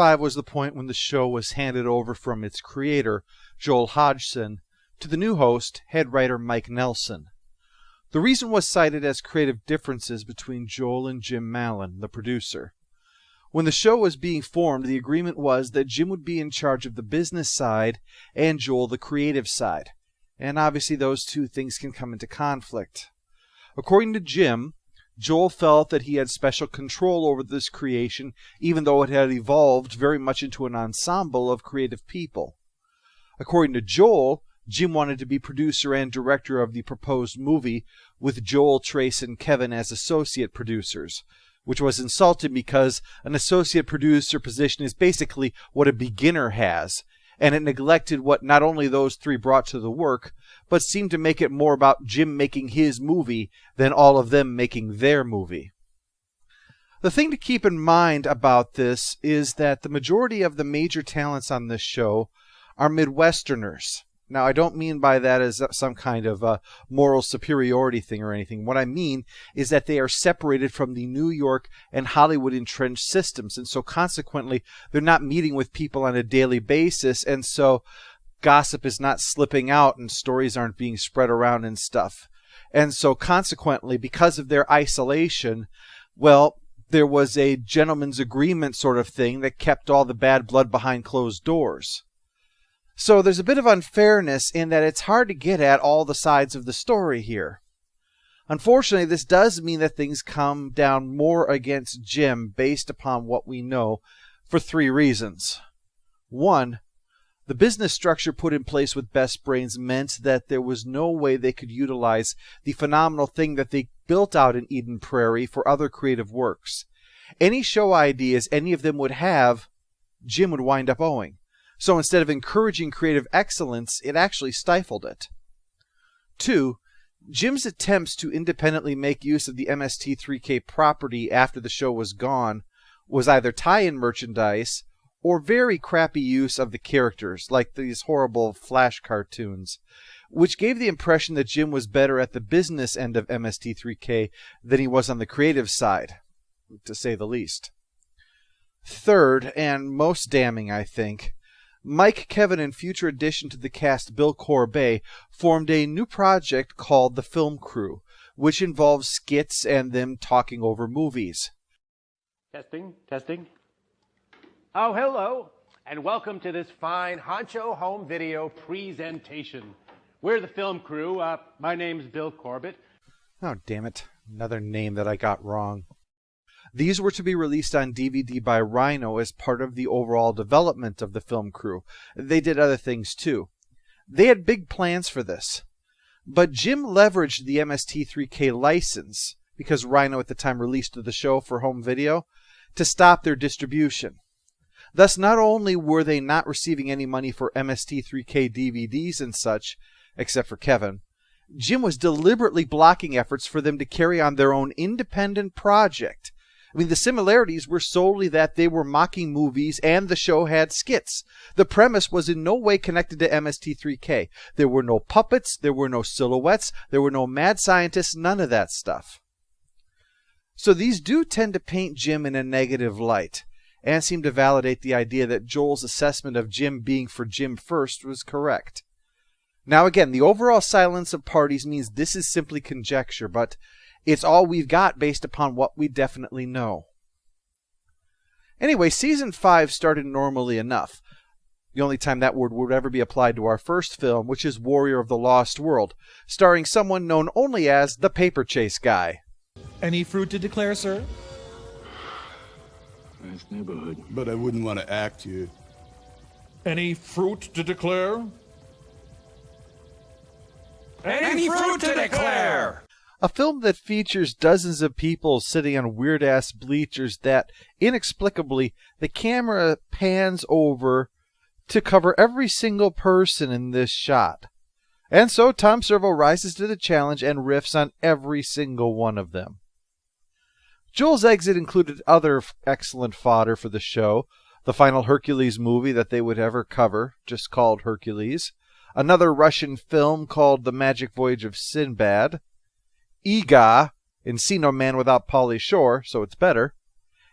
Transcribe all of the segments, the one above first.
5 was the point when the show was handed over from its creator, Joel Hodgson, to the new host, head writer Mike Nelson. The reason was cited as creative differences between Joel and Jim Mallon, the producer. When the show was being formed, the agreement was that Jim would be in charge of the business side and Joel the creative side. And obviously those two things can come into conflict. According to Jim, Joel felt that he had special control over this creation, even though it had evolved very much into an ensemble of creative people. According to Joel, Jim wanted to be producer and director of the proposed movie, with Joel, Trace, and Kevin as associate producers, which was insulting because an associate producer position is basically what a beginner has, and it neglected what not only those three brought to the work, but seemed to make it more about Jim making his movie than all of them making their movie. The thing to keep in mind about this is that the majority of the major talents on this show are Midwesterners. Now, I don't mean by that as some kind of moral superiority thing or anything. What I mean is that they are separated from the New York and Hollywood entrenched systems, and so consequently, they're not meeting with people on a daily basis, and so gossip is not slipping out and stories aren't being spread around and stuff. And so consequently, because of their isolation, well, there was a gentleman's agreement sort of thing that kept all the bad blood behind closed doors. So there's a bit of unfairness in that it's hard to get at all the sides of the story here. Unfortunately, this does mean that things come down more against Jim based upon what we know for 3 reasons. 1, the business structure put in place with Best Brains meant that there was no way they could utilize the phenomenal thing that they built out in Eden Prairie for other creative works. Any show ideas any of them would have, Jim would wind up owing. So instead of encouraging creative excellence, it actually stifled it. 2, Jim's attempts to independently make use of the MST3k property after the show was gone was either tie-in merchandise or very crappy use of the characters, like these horrible Flash cartoons, which gave the impression that Jim was better at the business end of MST3k than he was on the creative side, to say the least. 3rd, and most damning, I think, Mike, Kevin, and future addition to the cast Bill Corbet formed a new project called The Film Crew, which involves skits and them talking over movies. Testing, testing. Oh, hello, and welcome to this fine Honcho Home Video presentation. We're the Film Crew. My name's Bill Corbett. Oh, damn it. Another name that I got wrong. These were to be released on DVD by Rhino as part of the overall development of the Film Crew. They did other things too. They had big plans for this. But Jim leveraged the MST3k license, because Rhino at the time released the show for home video, to stop their distribution. Thus, not only were they not receiving any money for MST3k DVDs and such, except for Kevin, Jim was deliberately blocking efforts for them to carry on their own independent project. I mean, the similarities were solely that they were mocking movies and the show had skits. The premise was in no way connected to MST3k. There were no puppets, there were no silhouettes, there were no mad scientists, none of that stuff. So these do tend to paint Jim in a negative light, and seem to validate the idea that Joel's assessment of Jim being for Jim first was correct. Now again, the overall silence of parties means this is simply conjecture, but it's all we've got based upon what we definitely know. Anyway, Season 5 started normally enough. The only time that word would ever be applied to our first film, which is Warrior of the Lost World, starring someone known only as the Paper Chase Guy. Any fruit to declare, sir? Nice neighborhood. But I wouldn't want to act here. Any fruit to declare? Any fruit to declare! A film that features dozens of people sitting on weird-ass bleachers that, inexplicably, the camera pans over to cover every single person in this shot. And so Tom Servo rises to the challenge and riffs on every single one of them. Joel's exit included other excellent fodder for the show, the final Hercules movie that they would ever cover, just called Hercules, another Russian film called The Magic Voyage of Sinbad, Ega, Encino Man without Pauly Shore, so it's better,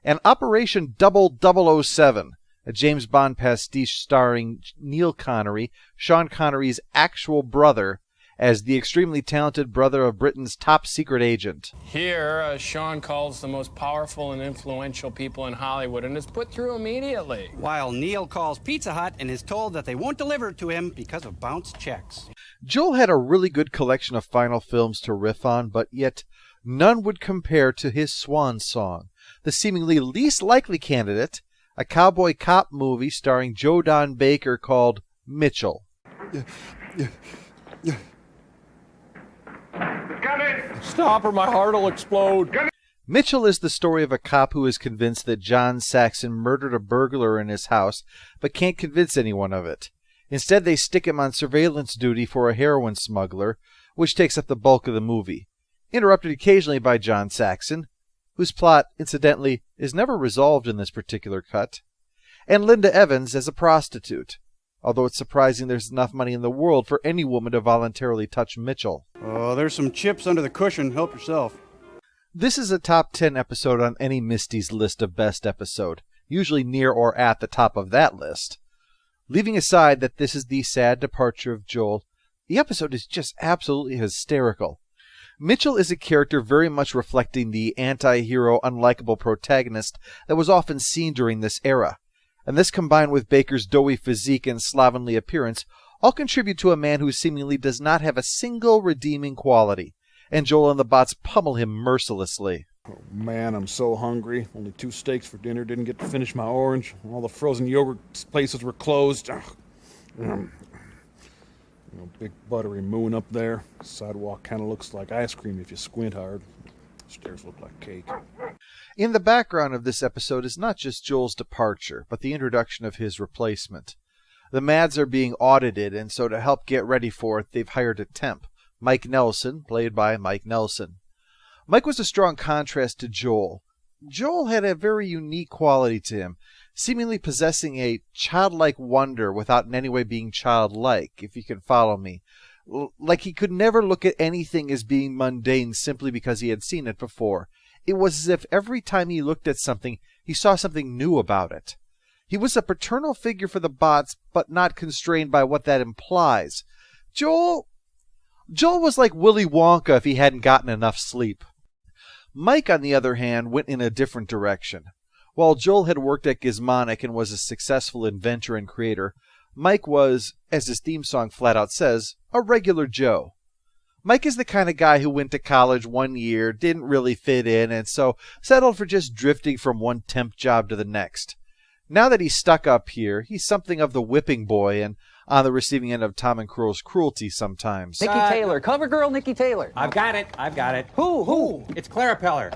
and Operation 0007, a James Bond pastiche starring Neil Connery, Sean Connery's actual brother, as the extremely talented brother of Britain's top secret agent. Here, Sean calls the most powerful and influential people in Hollywood and is put through immediately. While Neil calls Pizza Hut and is told that they won't deliver it to him because of bounced checks. Joel had a really good collection of final films to riff on, but yet none would compare to his swan song, the seemingly least likely candidate, a cowboy cop movie starring Joe Don Baker called Mitchell. Stop or my heart will explode. Mitchell is the story of a cop who is convinced that John Saxon murdered a burglar in his house, but can't convince anyone of it. Instead, they stick him on surveillance duty for a heroin smuggler, which takes up the bulk of the movie, interrupted occasionally by John Saxon, whose plot, incidentally, is never resolved in this particular cut, and Linda Evans as a prostitute, although it's surprising there's enough money in the world for any woman to voluntarily touch Mitchell. Oh, there's some chips under the cushion. Help yourself. This is a top 10 episode on any Misty's list of best episode, usually near or at the top of that list. Leaving aside that this is the sad departure of Joel, the episode is just absolutely hysterical. Mitchell is a character very much reflecting the anti-hero, unlikable protagonist that was often seen during this era, and this combined with Baker's doughy physique and slovenly appearance all contribute to a man who seemingly does not have a single redeeming quality, and Joel and the bots pummel him mercilessly. Oh man, I'm so hungry. Only 2 steaks for dinner. Didn't get to finish my orange. All the frozen yogurt places were closed. Big buttery moon up there. Sidewalk kind of looks like ice cream if you squint hard. Stairs look like cake. In the background of this episode is not just Joel's departure, but the introduction of his replacement. The Mads are being audited, and so to help get ready for it, they've hired a temp, Mike Nelson, played by Mike Nelson. Mike was a strong contrast to Joel. Joel had a very unique quality to him, seemingly possessing a childlike wonder without in any way being childlike, if you can follow me. Like he could never look at anything as being mundane simply because he had seen it before. It was as if every time he looked at something, he saw something new about it. He was a paternal figure for the bots, but not constrained by what that implies. Joel was like Willy Wonka if he hadn't gotten enough sleep. Mike, on the other hand, went in a different direction. While Joel had worked at Gizmonic and was a successful inventor and creator, Mike was, as his theme song flat out says, a regular Joe. Mike is the kind of guy who went to college 1 year, didn't really fit in, and so settled for just drifting from one temp job to the next. Now that he's stuck up here, he's something of the whipping boy and on the receiving end of Tom and Crow's cruelty sometimes. Nikki Taylor. Cover girl Nikki Taylor. I've got it. Who? It's Clara Peller.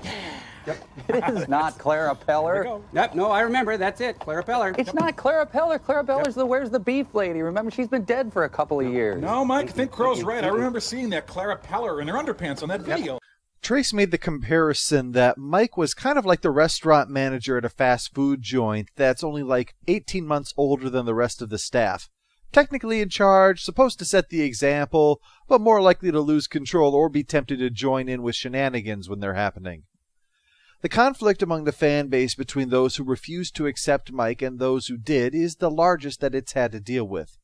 It is not Clara Peller. Yep, no, I remember. That's it. Clara Peller. It's not Clara Peller. Clara Peller's the Where's the Beef lady. Remember, she's been dead for a couple of years. No, Mike, I think Crow's right. I remember seeing that Clara Peller in her underpants on that video. Trace made the comparison that Mike was kind of like the restaurant manager at a fast food joint that's only like 18 months older than the rest of the staff. Technically in charge, supposed to set the example, but more likely to lose control or be tempted to join in with shenanigans when they're happening. The conflict among the fan base between those who refused to accept Mike and those who did is the largest that it's had to deal with.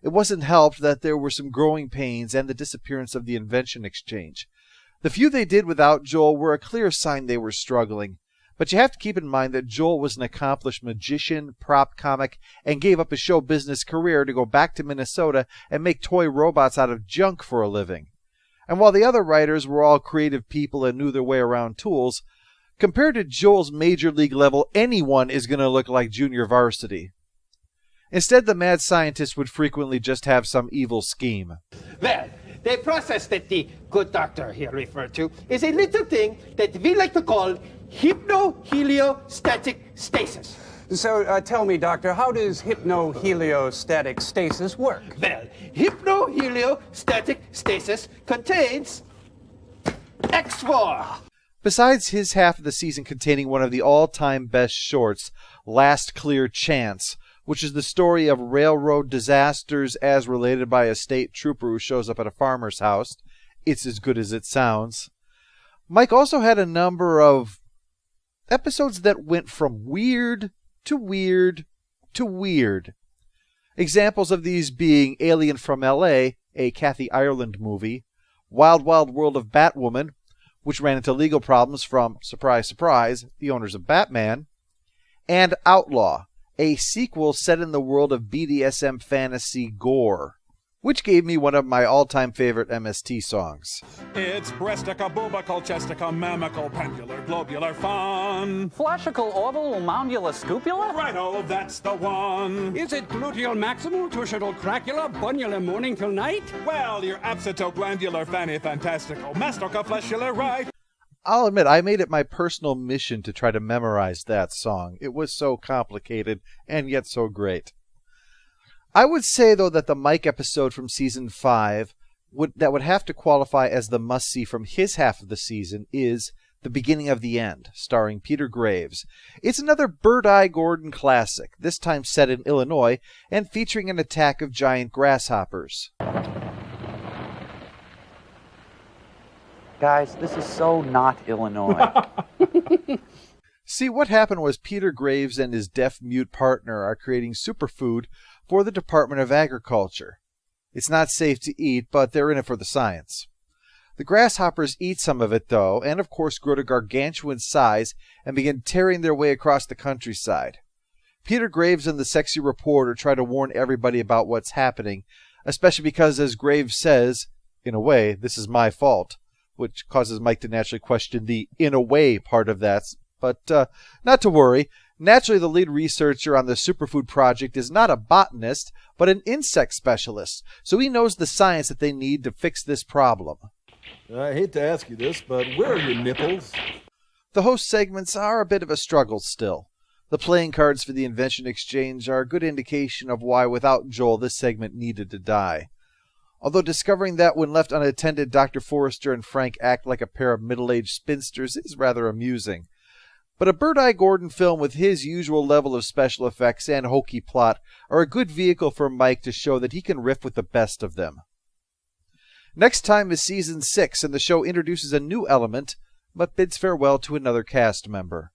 It wasn't helped that there were some growing pains and the disappearance of the invention exchange. The few they did without Joel were a clear sign they were struggling. But you have to keep in mind that Joel was an accomplished magician, prop comic, and gave up his show business career to go back to Minnesota and make toy robots out of junk for a living. And while the other writers were all creative people and knew their way around tools, compared to Joel's major league level, anyone is going to look like junior varsity. Instead, the mad scientist would frequently just have some evil scheme. Well, the process that the good doctor here referred to is a little thing that we like to call hypnoheliostatic stasis. So tell me, Doctor, how does hypnoheliostatic stasis work? Well, hypnoheliostatic stasis contains X4. Besides his half of the season containing one of the all-time best shorts, Last Clear Chance, which is the story of railroad disasters as related by a state trooper who shows up at a farmer's house. It's as good as it sounds. Mike also had a number of episodes that went from weird to weird to weird. Examples of these being Alien from L.A., a Kathy Ireland movie, Wild Wild World of Batwoman, which ran into legal problems from, surprise, surprise, the owners of Batman, and Outlaw, a sequel set in the world of BDSM fantasy gore, which gave me one of my all-time favorite MST songs. It's breastical, bubical, chestical, mammical, pendular, globular, fun. Flashical, orbital, moundula, scupula? Righto, that's the one. Is it gluteal maximal, tuscital, cracula, bunula, morning till night? Well, you're absentoglandular, fanny, fantastical, mastoca, fleshular, right? I'll admit, I made it my personal mission to try to memorize that song. It was so complicated and yet so great. I would say, though, that the Mike episode from Season 5 would have to qualify as the must-see from his half of the season is The Beginning of the End, starring Peter Graves. It's another Bird-Eye Gordon classic, this time set in Illinois and featuring an attack of giant grasshoppers. Guys, this is so not Illinois. See, what happened was Peter Graves and his deaf-mute partner are creating superfood for the Department of Agriculture. It's not safe to eat, but they're in it for the science. The grasshoppers eat some of it, though, and of course grow to gargantuan size and begin tearing their way across the countryside. Peter Graves and the sexy reporter try to warn everybody about what's happening, especially because, as Graves says, in a way, this is my fault, which causes Mike to naturally question the "in a way" part of that. But not to worry. Naturally, the lead researcher on the Superfood Project is not a botanist, but an insect specialist, so he knows the science that they need to fix this problem. I hate to ask you this, but where are your nipples? The host segments are a bit of a struggle still. The playing cards for the invention exchange are a good indication of why without Joel this segment needed to die. Although discovering that when left unattended, Dr. Forrester and Frank act like a pair of middle-aged spinsters is rather amusing. But a Bird-Eye Gordon film with his usual level of special effects and hokey plot are a good vehicle for Mike to show that he can riff with the best of them. Next time is Season 6, and the show introduces a new element, but bids farewell to another cast member.